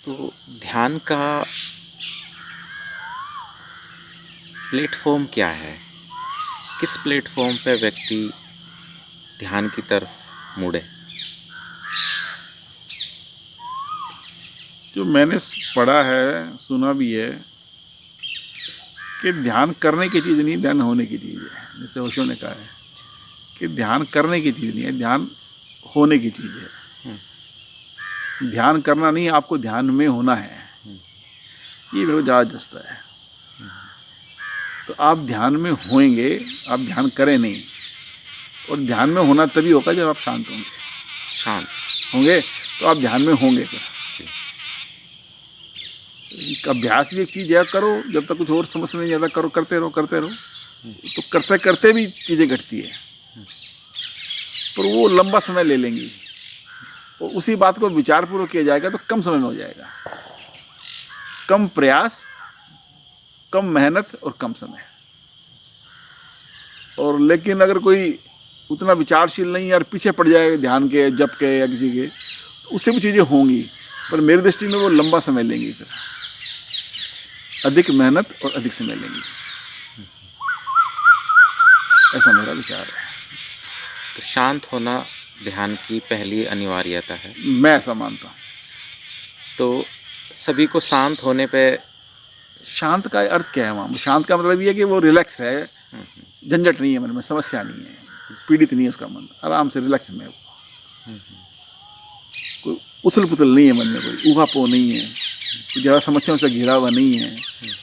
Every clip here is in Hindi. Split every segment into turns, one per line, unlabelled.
तो ध्यान का प्लेटफॉर्म क्या है? किस प्लेटफॉर्म पे व्यक्ति ध्यान की तरफ मुड़े?
जो मैंने पढ़ा है, सुना भी है कि ध्यान करने की चीज़ नहीं, ध्यान होने की चीज़ है। जैसे ओशो ने कहा है कि ध्यान करने की चीज़ नहीं है, ध्यान होने की चीज़ है। ध्यान करना नहीं, आपको ध्यान में होना है। ये मेरे को ज़्यादा जचता है। तो आप ध्यान में होंगे, आप ध्यान करें नहीं। और ध्यान में होना तभी होगा जब आप शांत होंगे।
शांत
होंगे तो आप ध्यान में होंगे। फिर
जी।
अभ्यास भी एक चीज़ है, करो जब तक कुछ और समझ नहीं आता, करो, करते रहो करते रहो। तो करते करते भी चीज़ें घटती है, पर वो लंबा समय ले लेंगी। और उसी बात को विचारपूर्वक किया जाएगा तो कम समय में हो जाएगा। कम प्रयास, कम मेहनत और कम समय। और लेकिन अगर कोई उतना विचारशील नहीं है और पीछे पड़ जाएगा ध्यान के, जप के या किसी के, तो उससे भी चीज़ें होंगी, पर मेरी दृष्टि में वो लंबा समय लेंगी। फिर अधिक मेहनत और अधिक समय लेंगी। ऐसा मेरा विचार है।
तो शांत होना ध्यान की पहली अनिवार्यता है।
मैं ऐसा मानता हूँ।
तो सभी को शांत होने पे
शांत का अर्थ क्या है वहाँ? शांत का मतलब ये है कि वो रिलैक्स है, झंझट नहीं है मन में, समस्या नहीं है, पीड़ित नहीं है उसका मन, आराम से रिलैक्स में है। कोई उथल पुथल नहीं है मन में, कोई ऊहापोह नहीं है, ज़्यादा समस्याओं से घिरा हुआ नहीं है,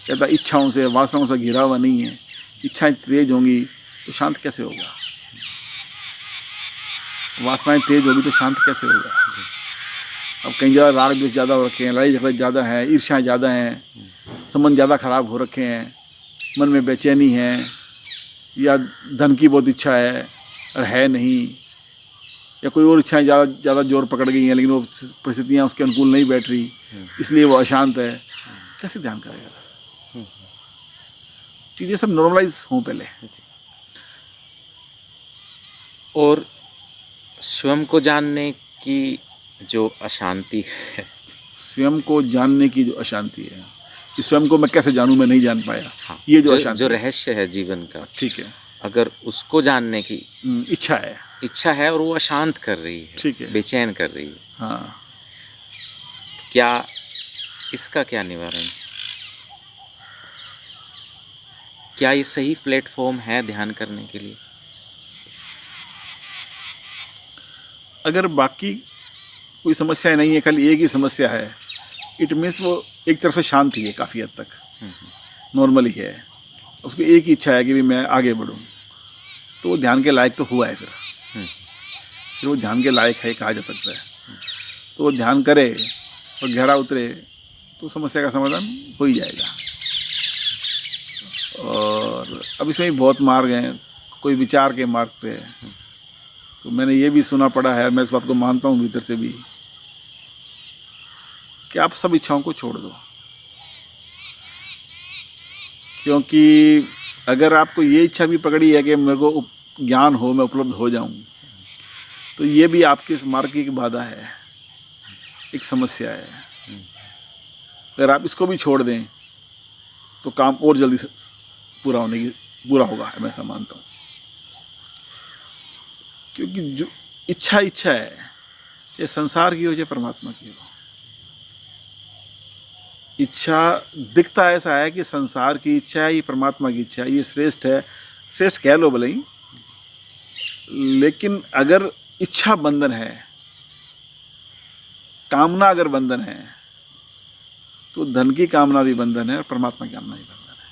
ज़्यादा इच्छाओं से, वासनाओं से घिरा हुआ नहीं है। इच्छाएं तेज होंगी तो शांत कैसे होगा? वासनाएं तेज होगी तो शांत कैसे होगा? अब कहीं ज़्यादा राग द्वेष ज़्यादा हो रखे हैं, लड़ाई झगड़े ज़्यादा है, ईर्ष्याएं ज़्यादा हैं, संबंध ज़्यादा खराब हो रखे हैं, मन में बेचैनी है, या धन की बहुत इच्छा है और है नहीं, या कोई और इच्छाएं ज़्यादा जोर पकड़ गई हैं, लेकिन वो परिस्थितियाँ उसके अनुकूल नहीं बैठ रही, इसलिए वो अशांत है। कैसे ध्यान करेगा? चीज़ें सब नॉर्मलाइज हों पहले।
और स्वयं को जानने की जो अशांति है,
स्वयं को जानने की जो अशांति है, कि स्वयं को मैं कैसे जानूं, मैं नहीं जान पाया,
हाँ,
ये जो अशांति
जो रहस्य है जीवन का,
ठीक है,
अगर उसको जानने की
इच्छा है,
और वो अशांत कर रही है,
ठीक है,
बेचैन कर रही है,
हाँ,
क्या इसका क्या निवारण? क्या ये सही प्लेटफॉर्म है ध्यान करने के लिए?
अगर बाकी कोई समस्या नहीं है, खाली एक ही समस्या है, इट मीन्स वो एक तरफ से शांत ही है, काफ़ी हद तक नॉर्मल ही है, उसकी एक ही इच्छा है कि भी मैं आगे बढ़ूं, तो वो ध्यान के लायक तो हुआ है। फिर वो ध्यान के लायक है कहा जा सकता है। तो वो ध्यान करे और गहरा उतरे तो समस्या का समाधान हो ही जाएगा। और अब इसमें भी बहुत मार्ग हैं, कोई विचार के मार्ग पे है। तो मैंने ये भी सुना पड़ा है, मैं इस बात को मानता हूँ भीतर से भी, कि आप सब इच्छाओं को छोड़ दो। क्योंकि अगर आपको ये इच्छा भी पकड़ी है कि मेरे को ज्ञान हो, मैं उपलब्ध हो जाऊं, तो ये भी आपके इस मार्ग की एक बाधा है, एक समस्या है। अगर आप इसको भी छोड़ दें तो काम और जल्दी से पूरा होगा, मैं ऐसा मानता हूँ। क्योंकि जो इच्छा है, ये संसार की हो चाहे परमात्मा की हो, इच्छा दिखता ऐसा है कि संसार की इच्छा है, ये परमात्मा की इच्छा है, ये श्रेष्ठ है, श्रेष्ठ कह लो भले ही, लेकिन अगर इच्छा बंधन है, कामना अगर बंधन है, तो धन की कामना भी बंधन है और परमात्मा की कामना भी बंधन है।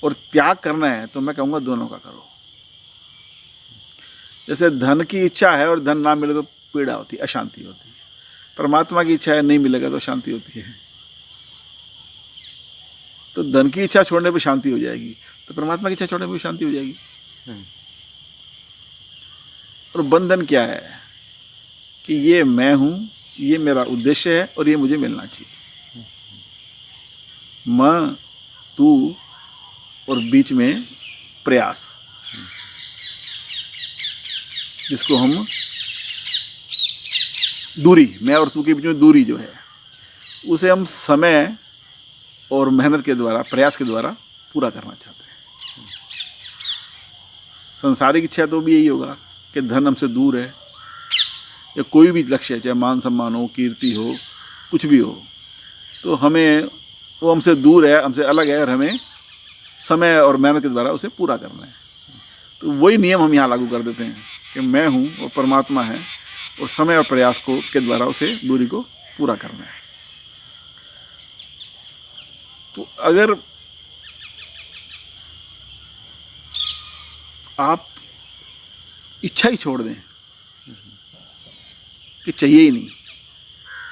और त्याग करना है तो मैं कहूँगा दोनों का करो। जैसे धन की इच्छा है और धन ना मिले तो पीड़ा होती है, अशांति होती है। परमात्मा की इच्छा है, नहीं मिलेगा तो शांति होती है। तो धन की इच्छा छोड़ने पर शांति हो जाएगी, तो परमात्मा की इच्छा छोड़ने पर भी शांति हो जाएगी। और बंधन क्या है? कि ये मैं हूं, ये मेरा उद्देश्य है और ये मुझे मिलना चाहिए। मैं, तू और बीच में प्रयास, जिसको हम दूरी, मैं और तू के बीच में दूरी जो है, उसे हम समय और मेहनत के द्वारा, प्रयास के द्वारा पूरा करना चाहते हैं। संसारिक इच्छा तो भी यही होगा कि धन हमसे दूर है, या कोई भी लक्ष्य है, चाहे मान सम्मान हो, कीर्ति हो, कुछ भी हो, तो हमें वो हमसे दूर है, हमसे अलग है, और हमें समय और मेहनत के द्वारा उसे पूरा करना है। तो वही नियम हम यहाँ लागू कर देते हैं कि मैं हूँ और परमात्मा है, और समय और प्रयास को के द्वारा उसे दूरी को पूरा करना है। तो अगर आप इच्छा ही छोड़ दें कि चाहिए ही नहीं,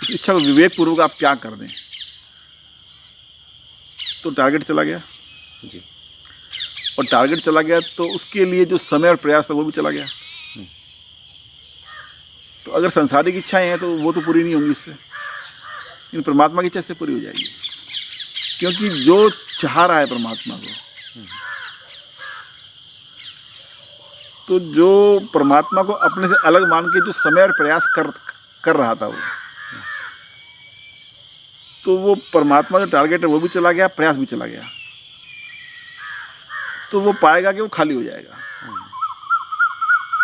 इस इच्छा को विवेक पूर्वक आप त्याग कर दें, तो टारगेट चला गया
जी।
और टारगेट चला गया तो उसके लिए जो समय और प्रयास था वो भी चला गया। तो अगर सांसारिक इच्छाएं हैं तो वो तो पूरी नहीं होंगी इससे, लेकिन परमात्मा की इच्छा से पूरी हो जाएगी, क्योंकि जो चाह रहा है परमात्मा को, तो जो परमात्मा को अपने से अलग मान के जो समय और प्रयास कर रहा था वो, तो वो परमात्मा जो टारगेट है वो भी चला गया, प्रयास भी चला गया। तो वो पाएगा कि वो खाली हो जाएगा,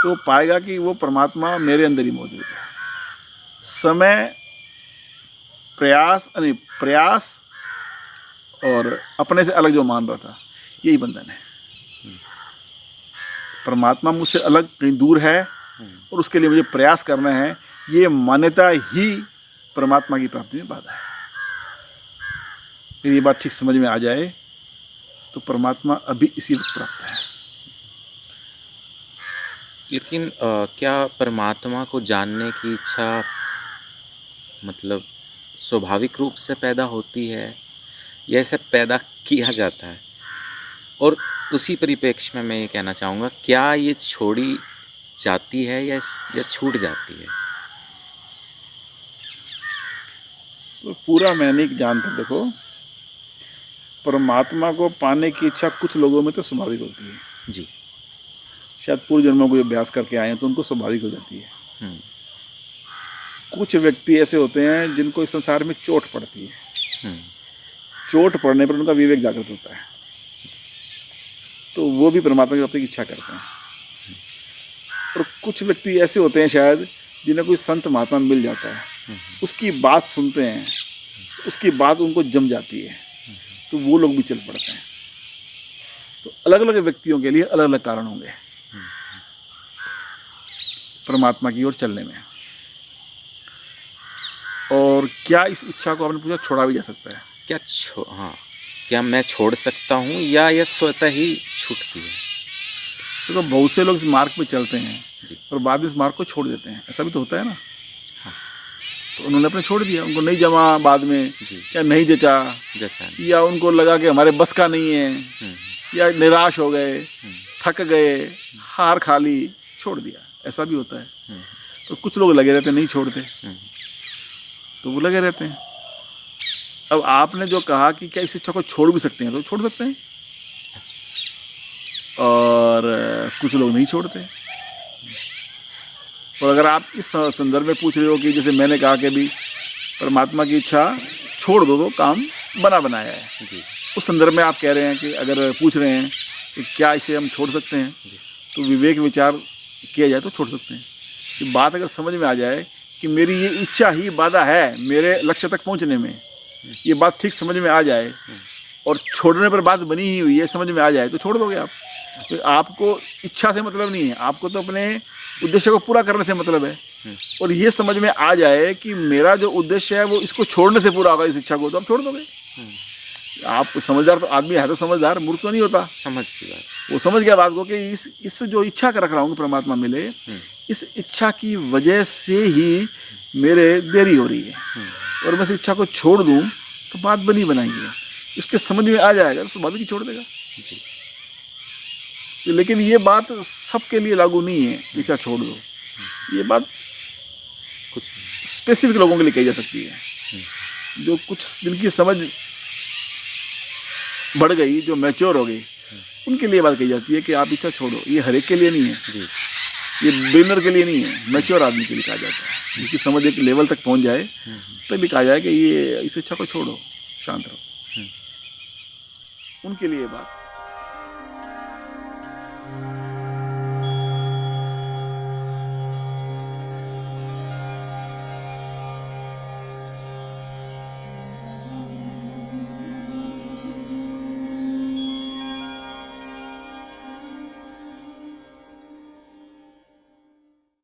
तो वो पाएगा कि वो परमात्मा मेरे अंदर ही मौजूद है। समय, प्रयास और अपने से अलग जो मान रहा था, यही बंधन है। परमात्मा मुझसे अलग कहीं दूर है और उसके लिए मुझे प्रयास करना है, ये मान्यता ही परमात्मा की प्राप्ति में बाधा है। यदि ये बात ठीक समझ में आ जाए तो परमात्मा अभी इसी वक्त प्राप्त है।
लेकिन क्या परमात्मा को जानने की इच्छा मतलब स्वाभाविक रूप से पैदा होती है या इसे पैदा किया जाता है? और उसी परिप्रेक्ष्य में मैं ये कहना चाहूँगा, क्या ये छोड़ी जाती है या छूट जाती है?
तो पूरा मैं नहीं जानता। देखो, परमात्मा को पाने की इच्छा कुछ लोगों में तो स्वाभाविक होती है
जी।
शायद पूर्व जन्मों को अभ्यास करके आए हैं तो उनको स्वाभाविक हो जाती है। कुछ व्यक्ति ऐसे होते हैं जिनको इस संसार में चोट पड़ती है, चोट पड़ने पर उनका विवेक जागृत होता है, तो वो भी परमात्मा की प्राप्ति की इच्छा करते हैं। और कुछ व्यक्ति ऐसे होते हैं शायद जिन्हें कोई संत महात्मा मिल जाता है, उसकी बात सुनते हैं, उसकी बात उनको जम जाती है, तो वो लोग भी चल पड़ते हैं। तो अलग अलग व्यक्तियों के लिए अलग अलग कारण होंगे परमात्मा की ओर चलने में। और क्या इस इच्छा को आपने पूछा छोड़ा भी जा सकता है?
क्या मैं छोड़ सकता हूँ या यह स्वतः ही छूटती है?
तो बहुत से लोग इस मार्ग पे चलते हैं
जी।
और बाद में इस मार्ग को छोड़ देते हैं, ऐसा भी तो होता है ना। हाँ। तो उन्होंने अपने छोड़ दिया, उनको नहीं जमा बाद में, या नहीं जचा, या उनको लगा कि हमारे बस का नहीं है, या निराश हो गए, थक गए, हार खा ली, छोड़ दिया, ऐसा भी होता है। तो कुछ लोग लगे रहते हैं, नहीं छोड़ते, तो वो लगे रहते हैं। अब आपने जो कहा कि क्या इस इच्छा को छोड़ भी सकते हैं, तो छोड़ सकते हैं, और कुछ लोग नहीं छोड़ते। और अगर आप इस संदर्भ में पूछ रहे हो कि जैसे मैंने कहा कि भी परमात्मा की इच्छा छोड़ दो तो काम बना बनाया है जी। उस संदर्भ में आप कह रहे हैं कि अगर पूछ रहे हैं कि क्या इसे हम छोड़ सकते हैं, तो विवेक विचार किया जाए तो छोड़ सकते हैं। कि बात अगर समझ में आ जाए कि मेरी ये इच्छा ही बाधा है मेरे लक्ष्य तक पहुंचने में, ये बात ठीक समझ में आ जाए और छोड़ने पर बात बनी ही हुई है समझ में आ जाए, तो छोड़ दोगे आप। तो आपको इच्छा से मतलब नहीं है, आपको तो अपने उद्देश्य को पूरा करने से मतलब है। और ये समझ में आ जाए कि मेरा जो उद्देश्य है वो इसको छोड़ने से पूरा होगा, इस इच्छा को, तो आप छोड़ दोगे। आप समझदार तो आदमी है, तो समझदार, मूर्ख तो नहीं होता,
समझ की बात।
वो समझ गया बात को कि इस जो इच्छा कर रख रहा हूँ परमात्मा मिले, इस इच्छा की वजह से ही मेरे देरी हो रही है, और मैं इस इच्छा को छोड़ दूँ तो बात बनी बनाएंगे, इसके समझ में आ जाएगा तो स्वाभाविक ही छोड़ देगा जी। लेकिन ये बात सबके लिए लागू नहीं है, इच्छा छोड़ दो, ये बात कुछ स्पेसिफिक लोगों के लिए कही जा सकती है, जो कुछ जिनकी समझ बढ़ गई, जो मैच्योर हो गई, उनके लिए बात कही जाती है कि आप इच्छा छोड़ो। ये हर एक के लिए नहीं है जी। ये बिगिनर के लिए नहीं है, मैच्योर आदमी के लिए कहा जाता है। उसकी समझ एक लेवल तक पहुंच जाए तभी कहा जाए कि ये इस इच्छा को छोड़ो, शांत रहो। उनके लिए बात